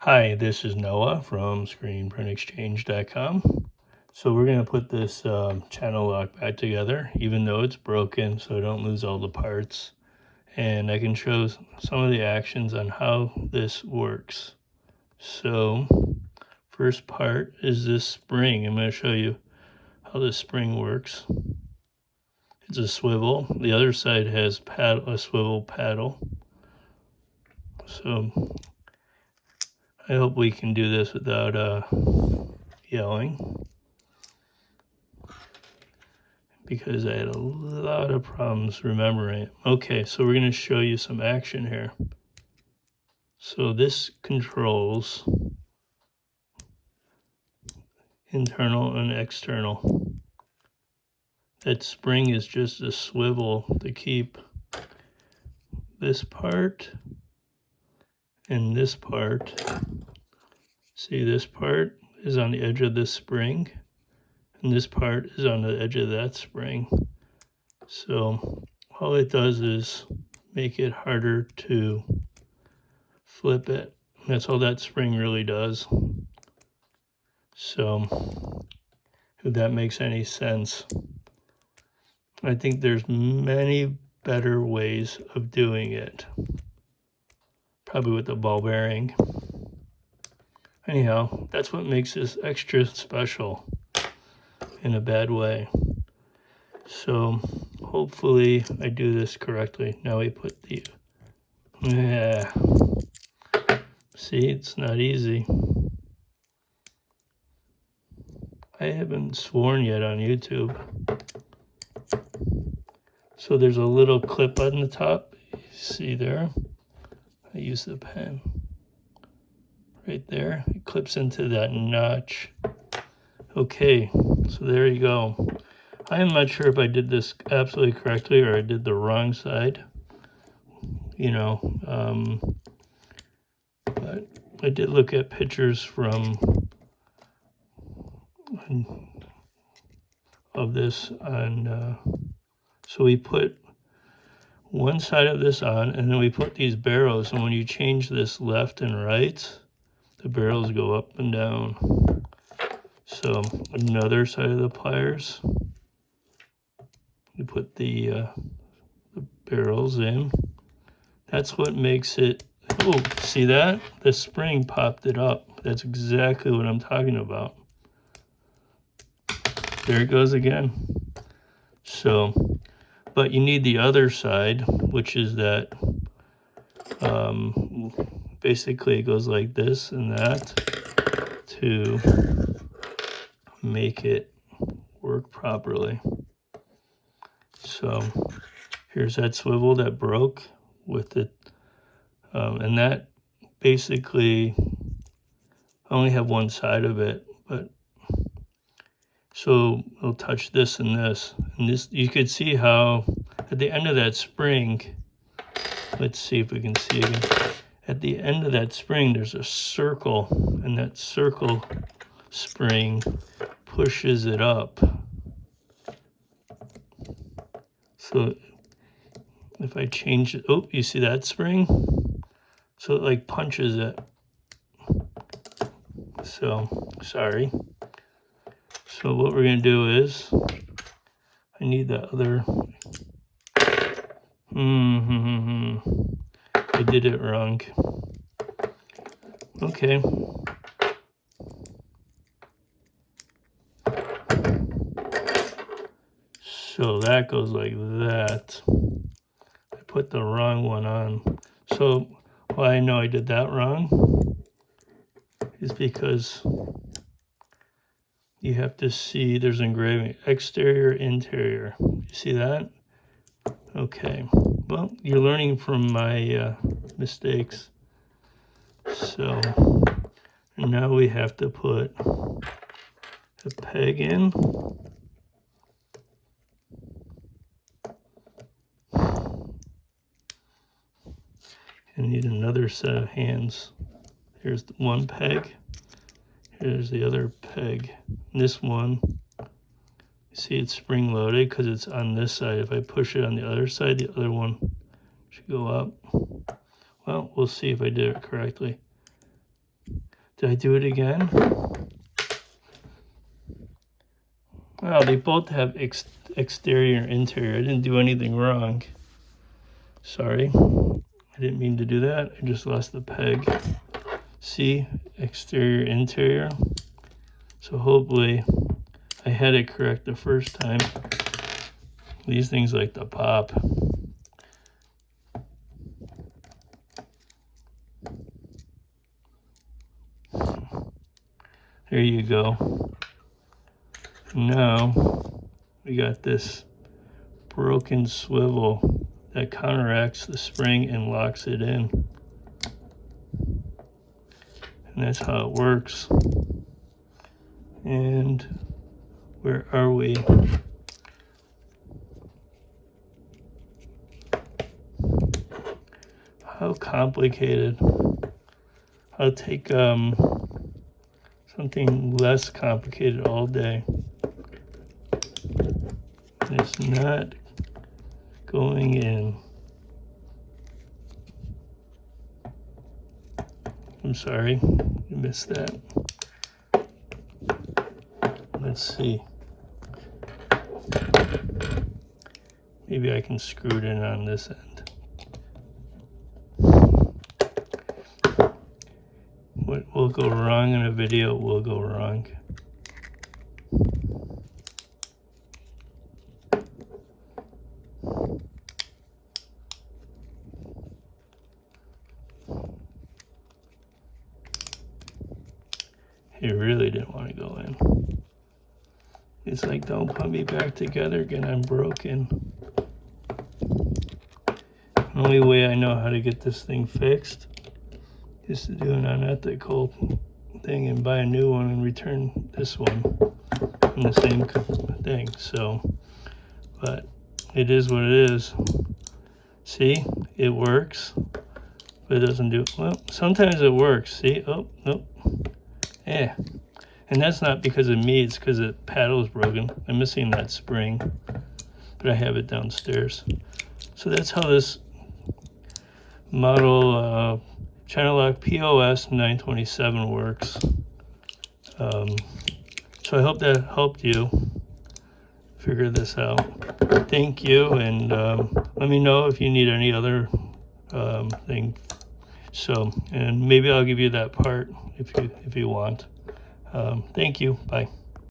Hi, this is Noah from ScreenPrintExchange.com. So we're going to put this channel lock back together, even though it's broken, so I don't lose all the parts. And I can show some of the actions on how this works. So first part is this spring. I'm going to show you how this spring works. It's a swivel. The other side has a swivel paddle. So I hope we can do this without yelling, because I had a lot of problems remembering it. Okay, so we're going to show you some action here. So this controls internal and external. That spring is just a swivel to keep this part and this part. See, this part is on the edge of this spring, and this part is on the edge of that spring. So all it does is make it harder to flip it. That's all that spring really does. So if that makes any sense. I think there's many better ways of doing it. Probably with the ball bearing. Anyhow, that's what makes this extra special in a bad way. So hopefully I do this correctly. Now we put the, see, it's not easy. I haven't sworn yet on YouTube. So there's a little clip on the top. See there? I use the pen. Right there. It clips into that notch. Okay, so there you go. I am not sure if I did this absolutely correctly or I did the wrong side. You know, but I did look at pictures of this on, so we put one side of this on, and then we put these barrels, and when you change this left and right, the barrels go up and down. So another side of the pliers, we put the barrels in. That's what makes it, oh, see that? The spring popped it up. That's exactly what I'm talking about. There it goes again. So, but you need the other side, which is that, basically it goes like this and that to make it work properly. So here's that swivel that broke with it, and that basically I only have one side of it, but so it'll touch this and this, and this, you could see how at the end of that spring, let's see if we can see again. At the end of that spring, there's a circle, and that circle spring pushes it up. So if I change it, oh, you see that spring? So it like punches it. So, sorry. So what we're gonna do is, I need the other, I did it wrong. Okay. So that goes like that. I put the wrong one on. So why I know I did that wrong is because you have to see there's engraving, exterior, interior. You see that? Okay. Well, you're learning from my mistakes. So now we have to put a peg in. And need another set of hands. Here's the one peg. Here's the other peg. And this one, you see it's spring loaded because it's on this side. If I push it on the other side, the other one should go up. Well, we'll see if I did it correctly. Did I do it again? Wow, they both have exterior and interior. I didn't do anything wrong. Sorry, I didn't mean to do that. I just lost the peg. See, exterior, interior. So hopefully I had it correct the first time. These things like to pop. There you go. Now we got this broken swivel that counteracts the spring and locks it in. And that's how it works. And where are we? How complicated. I'll take something less complicated all day. And it's not going in. I'm sorry, you missed that. Let's see. Maybe I can screw it in on this end. What will go wrong in a video will go wrong. He really didn't want to go in. It's like, don't put me back together again, I'm broken. The only way I know how to get this thing fixed is to do an unethical thing and buy a new one and return this one in the same thing. So, but it is what it is. See, it works, but it doesn't do, well, sometimes it works. See, oh, nope. Yeah, and that's not because of me, it's because the paddle is broken. I'm missing that spring, but I have it downstairs. So that's how this model Channellock POS 927 works. So I hope that helped you figure this out. Thank you, and let me know if you need any other thing. So, and maybe I'll give you that part if you want. Thank you. Bye.